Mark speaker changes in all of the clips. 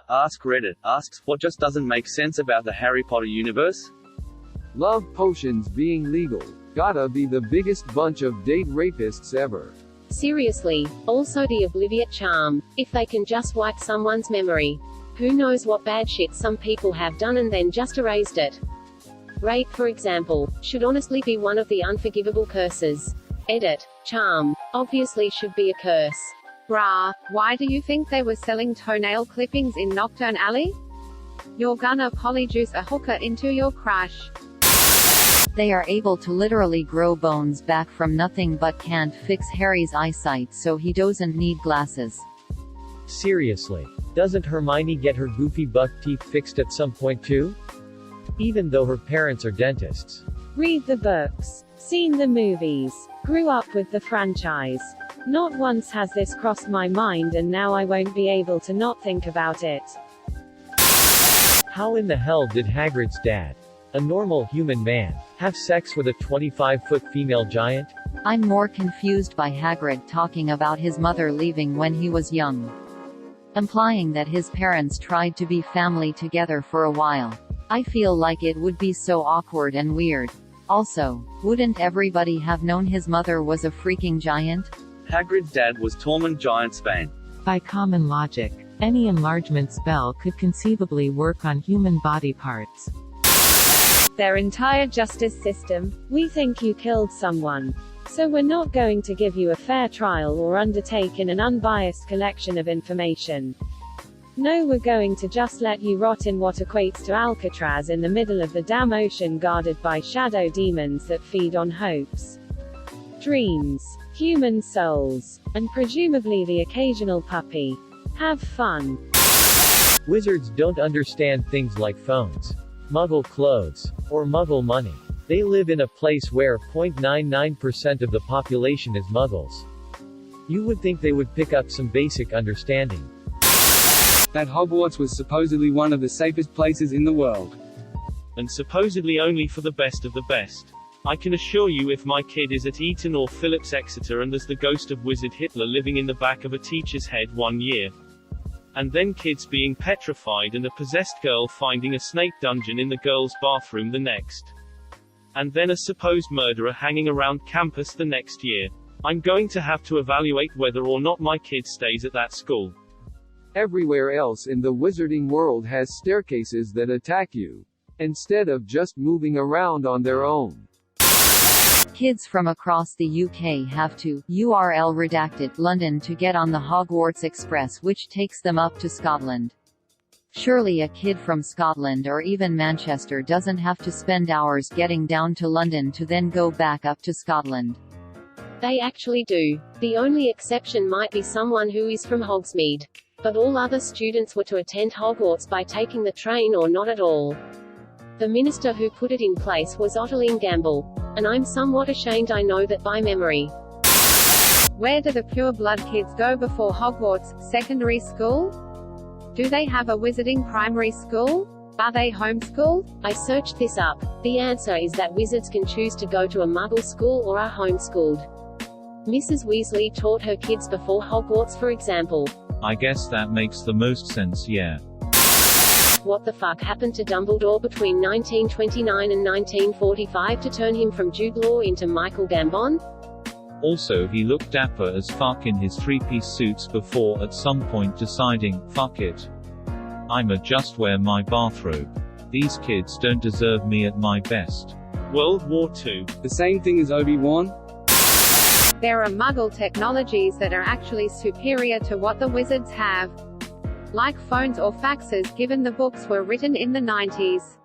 Speaker 1: Askreddit asks, what just doesn't make sense about the Harry Potter universe?
Speaker 2: Love potions being legal. Gotta be the biggest bunch of date rapists ever.
Speaker 3: Seriously, also the obliviate charm. If they can just wipe someone's memory. Who knows what bad shit some people have done and then just erased it. Rape, for example, should honestly be one of the unforgivable curses. Edit. Charm. Obviously should be a curse.
Speaker 4: Bruh, why do you think they were selling toenail clippings in Knockdown Alley? You're gonna polyjuice a hooker into your crush.
Speaker 5: They are able to literally grow bones back from nothing but can't fix Harry's eyesight, so he doesn't need glasses.
Speaker 6: Seriously. Doesn't Hermione get her goofy buck teeth fixed at some point too? Even though her parents are dentists.
Speaker 7: Read the books. Seen the movies. Grew up with the franchise. Not once has this crossed my mind, and now I won't be able to not think about it.
Speaker 6: How in the hell did Hagrid's dad, a normal human man, have sex with a 25-foot female giant?
Speaker 5: I'm more confused by Hagrid talking about his mother leaving when he was young, implying that his parents tried to be family together for a while. I feel like it would be so awkward and weird. Also, wouldn't everybody have known his mother was a freaking giant?
Speaker 1: Hagrid's dad was Tormund Giantsbane.
Speaker 8: By common logic, any enlargement spell could conceivably work on human body parts.
Speaker 7: Their entire justice system. We think you killed someone, so we're not going to give you a fair trial or undertake in an unbiased collection of information. No, we're going to just let you rot in what equates to Alcatraz in the middle of the damn ocean, guarded by shadow demons that feed on hopes, dreams, human souls, and presumably the occasional puppy. Have fun.
Speaker 6: Wizards don't understand things like phones, Muggle clothes, or Muggle money. They live in a place where 0.99% of the population is Muggles. You would think they would pick up some basic understanding.
Speaker 9: That Hogwarts was supposedly one of the safest places in the world.
Speaker 10: And supposedly only for the best of the best. I can assure you, if my kid is at Eton or Phillips Exeter and there's the ghost of Wizard Hitler living in the back of a teacher's head one year, and then kids being petrified and a possessed girl finding a snake dungeon in the girls' bathroom the next, and then a supposed murderer hanging around campus the next year, I'm going to have to evaluate whether or not my kid stays at that school.
Speaker 2: Everywhere else in the wizarding world has staircases that attack you, instead of just moving around on their own.
Speaker 5: Kids from across the UK have to URL redacted London to get on the Hogwarts Express, which takes them up to Scotland. Surely a kid from Scotland or even Manchester doesn't have to spend hours getting down to London to then go back up to Scotland.
Speaker 3: They actually do. The only exception might be someone who is from Hogsmeade. But all other students were to attend Hogwarts by taking the train or not at all. The minister who put it in place was Ottilie Gamble, and I'm somewhat ashamed I know that by memory.
Speaker 4: Where do the pure blood kids go before Hogwarts? Secondary school? Do they have a wizarding primary school? Are they homeschooled?
Speaker 3: I searched this up. The answer is that wizards can choose to go to a Muggle school or are homeschooled. Mrs. Weasley taught her kids before Hogwarts, for example.
Speaker 11: I guess that makes the most sense, yeah.
Speaker 3: What the fuck happened to Dumbledore between 1929 and 1945 to turn him from Jude Law into Michael Gambon?
Speaker 11: Also, he looked dapper as fuck in his three-piece suits before at some point deciding, fuck it, I'ma just wear my bathrobe. These kids don't deserve me at my best.
Speaker 10: World War II.
Speaker 9: The same thing as Obi-Wan?
Speaker 4: There are Muggle technologies that are actually superior to what the wizards have. Like phones or faxes, given the books were written in the 90s.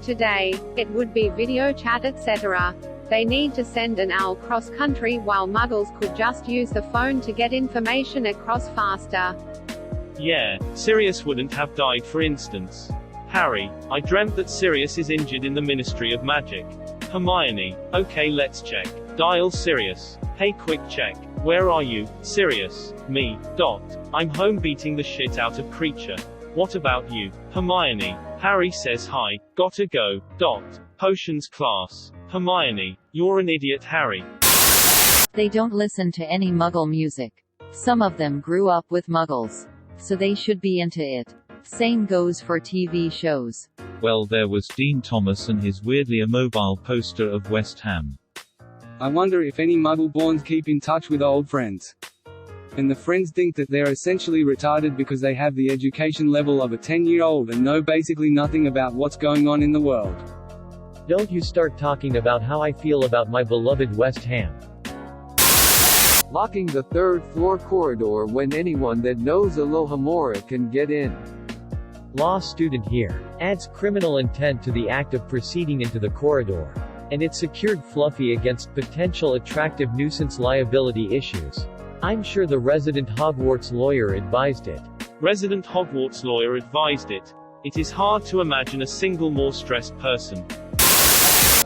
Speaker 4: Today, it would be video chat, etc. They need to send an owl cross-country, while Muggles could just use the phone to get information across faster.
Speaker 10: Yeah, Sirius wouldn't have died, for instance. Harry, I dreamt that Sirius is injured in the Ministry of Magic. Hermione, okay, let's check. Dial Sirius. Hey, quick check. Where are you, Sirius? Me. I'm home beating the shit out of Kreacher. What about you, Hermione? Harry says hi. Gotta go. Potions class. Hermione, you're an idiot, Harry.
Speaker 5: They don't listen to any Muggle music. Some of them grew up with Muggles. so they should be into it. Same goes for TV shows.
Speaker 11: Well, there was Dean Thomas and his weirdly immobile poster of West Ham.
Speaker 9: I wonder if any Muggle-borns keep in touch with old friends. And the friends think that they're essentially retarded because they have the education level of a 10-year-old and know basically nothing about what's going on in the world.
Speaker 6: Don't you start talking about how I feel about my beloved West Ham.
Speaker 2: Locking the third-floor corridor when anyone that knows Alohomora can get in.
Speaker 6: Law student here. Adds criminal intent to the act of proceeding into the corridor. And it secured Fluffy against potential attractive nuisance liability issues. I'm sure the resident Hogwarts lawyer advised it.
Speaker 10: Resident Hogwarts lawyer advised it. It is hard to imagine a single more stressed person.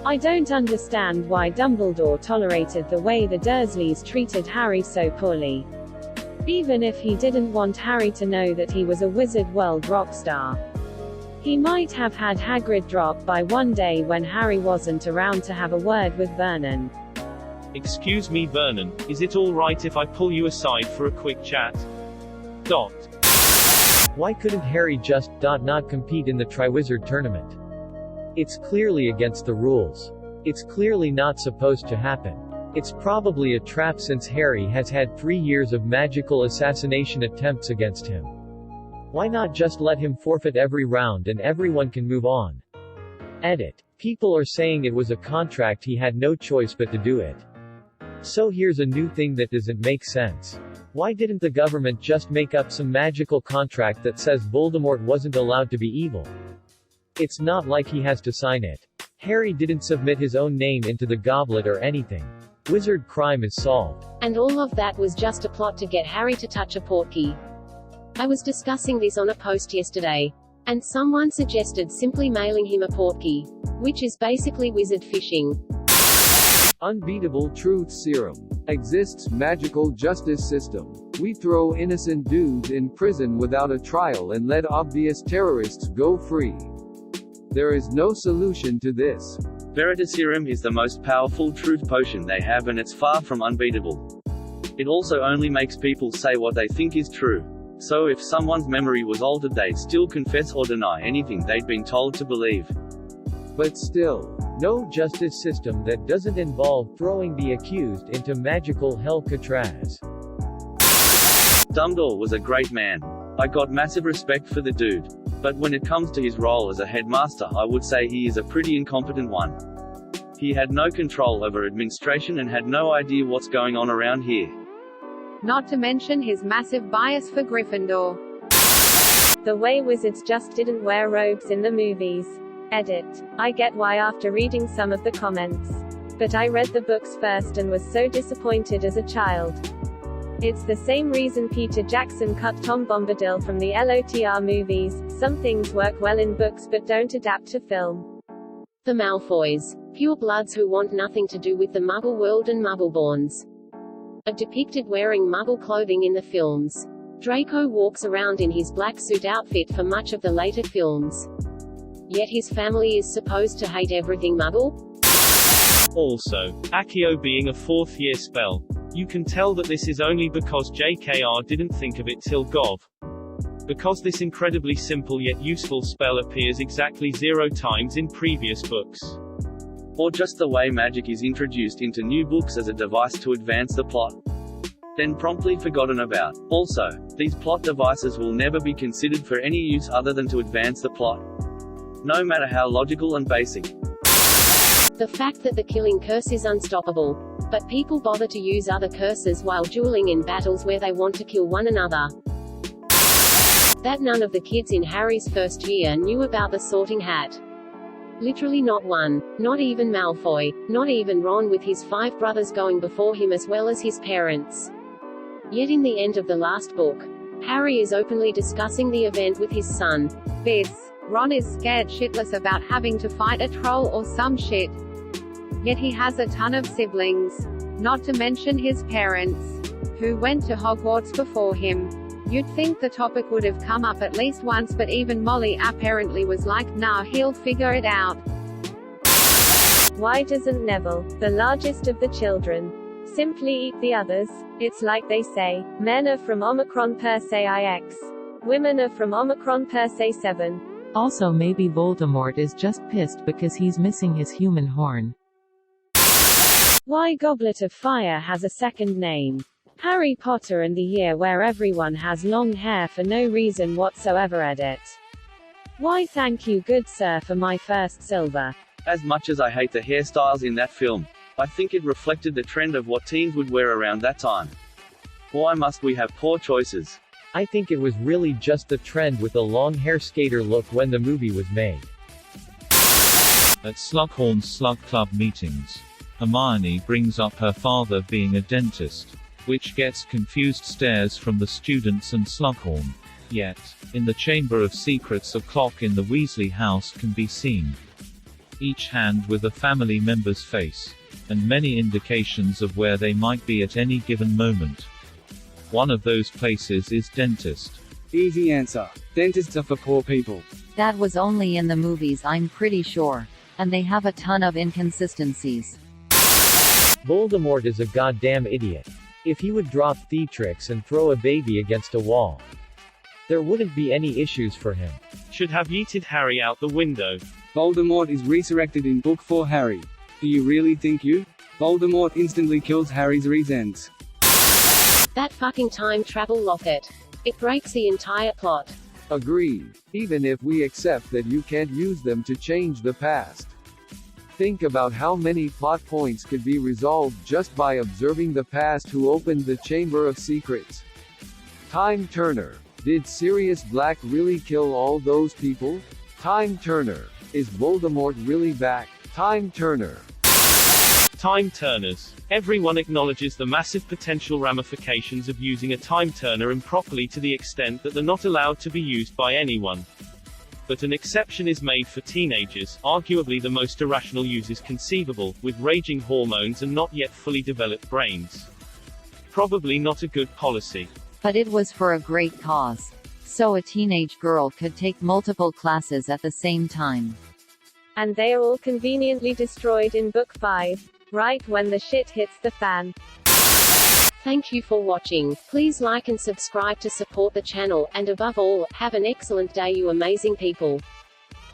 Speaker 7: I don't understand why Dumbledore tolerated the way the Dursleys treated Harry so poorly. Even if he didn't want Harry to know that he was a Wizard World rock star. He might have had Hagrid drop by one day when Harry wasn't around to have a word with Vernon.
Speaker 10: Excuse me, Vernon, is it alright if I pull you aside for a quick chat?
Speaker 6: Why couldn't Harry just not compete in the Triwizard Tournament? It's clearly against the rules. It's clearly not supposed to happen. It's probably a trap since Harry has had 3 years of magical assassination attempts against him. Why not just let him forfeit every round and everyone can move on? Edit. People are saying it was a contract, he had no choice but to do it. So here's a new thing that doesn't make sense. Why didn't the government just make up some magical contract that says Voldemort wasn't allowed to be evil? It's not like he has to sign it. Harry didn't submit his own name into the goblet or anything. Wizard crime is solved.
Speaker 3: And all of that was just a plot to get Harry to touch a portkey. I was discussing this on a post yesterday. And someone suggested simply mailing him a portkey. Which is basically wizard fishing.
Speaker 2: Unbeatable truth serum. Exists magical justice system. We throw innocent dudes in prison without a trial and let obvious terrorists go free. There is no solution to this.
Speaker 1: Veritaserum is the most powerful truth potion they have, and it's far from unbeatable. It also only makes people say what they think is true. So if someone's memory was altered, they'd still confess or deny anything they'd been told to believe.
Speaker 2: But still,
Speaker 6: no justice system that doesn't involve throwing the accused into magical Helcatraz.
Speaker 1: Dumbledore was a great man. I got massive respect for the dude. But when it comes to his role as a headmaster, I would say he is a pretty incompetent one. He had no control over administration and had no idea what's going on around here.
Speaker 4: Not to mention his massive bias for Gryffindor.
Speaker 7: The way wizards just didn't wear robes in the movies. Edit. I get why after reading some of the comments. But I read the books first and was so disappointed as a child. It's the same reason Peter Jackson cut Tom Bombadil from the LOTR movies. Some things work well in books but don't adapt to film.
Speaker 3: The Malfoys. Pure bloods who want nothing to do with the Muggle world and Muggleborns. Are depicted wearing Muggle clothing in the films. Draco walks around in his black suit outfit for much of the later films. Yet his family is supposed to hate everything Muggle?
Speaker 10: Also, Accio being a 4th year spell. You can tell that this is only because JKR didn't think of it till Gov. Because this incredibly simple yet useful spell appears exactly 0 times in previous books.
Speaker 1: Or just the way magic is introduced into new books as a device to advance the plot. Then promptly forgotten about. Also, these plot devices will never be considered for any use other than to advance the plot. No matter how logical and basic.
Speaker 3: The fact that the killing curse is unstoppable. But people bother to use other curses while dueling in battles where they want to kill one another. That none of the kids in Harry's first year knew about the Sorting Hat. Literally not one. Not even Malfoy. Not even Ron, with his 5 brothers going before him as well as his parents. Yet in the end of the last book, Harry is openly discussing the event with his son.
Speaker 4: Biz. Ron is scared shitless about having to fight a troll or some shit. Yet he has a ton of siblings. Not to mention his parents, who went to Hogwarts before him. You'd think the topic would have come up at least once, but even Molly apparently was like, nah, he'll figure it out.
Speaker 7: Why doesn't Neville, the largest of the children, simply eat the others? It's like they say, men are from Omicron Persei IX. Women are from Omicron Persei 7.
Speaker 8: Also, maybe Voldemort is just pissed because he's missing his human horn.
Speaker 7: Why Goblet of Fire has a second name. Harry Potter and the Year Where Everyone Has Long Hair for No Reason Whatsoever. Edit. Why thank you good sir for my first silver.
Speaker 1: As much as I hate the hairstyles in that film, I think it reflected the trend of what teens would wear around that time. Why must we have poor choices?
Speaker 6: I think it was really just the trend with the long hair skater look when the movie was made.
Speaker 11: At Slughorn's Slug Club meetings, Hermione brings up her father being a dentist, which gets confused stares from the students and Slughorn. Yet, in the Chamber of Secrets a clock in the Weasley house can be seen. Each hand with a family member's face, and many indications of where they might be at any given moment. One of those places is dentist.
Speaker 9: Easy answer. Dentists are for poor people.
Speaker 5: That was only in the movies, I'm pretty sure. And they have a ton of inconsistencies.
Speaker 6: Voldemort is a goddamn idiot. If he would drop Theatrix and throw a baby against a wall, there wouldn't be any issues for him.
Speaker 10: Should have yeeted Harry out the window.
Speaker 9: Voldemort is resurrected in Book 4. Harry. Do you really think you? Voldemort instantly kills Harry's reasons.
Speaker 3: That fucking time travel locket. It breaks the entire plot.
Speaker 2: Agreed. Even if we accept that you can't use them to change the past. Think about how many plot points could be resolved just by observing the past who opened the Chamber of Secrets. Time Turner. Did Sirius Black really kill all those people? Time Turner. Is Voldemort really back? Time Turner.
Speaker 10: Time turners. Everyone acknowledges the massive potential ramifications of using a time turner improperly to the extent that they're not allowed to be used by anyone. But an exception is made for teenagers, arguably the most irrational users conceivable, with raging hormones and not yet fully developed brains. Probably not a good policy.
Speaker 5: But it was for a great cause. So a teenage girl could take multiple classes at the same time.
Speaker 7: And they are all conveniently destroyed in Book 5. Right when the shit hits the fan.
Speaker 3: Thank you for watching. Please like and subscribe to support the channel, and above all, have an excellent day you amazing people.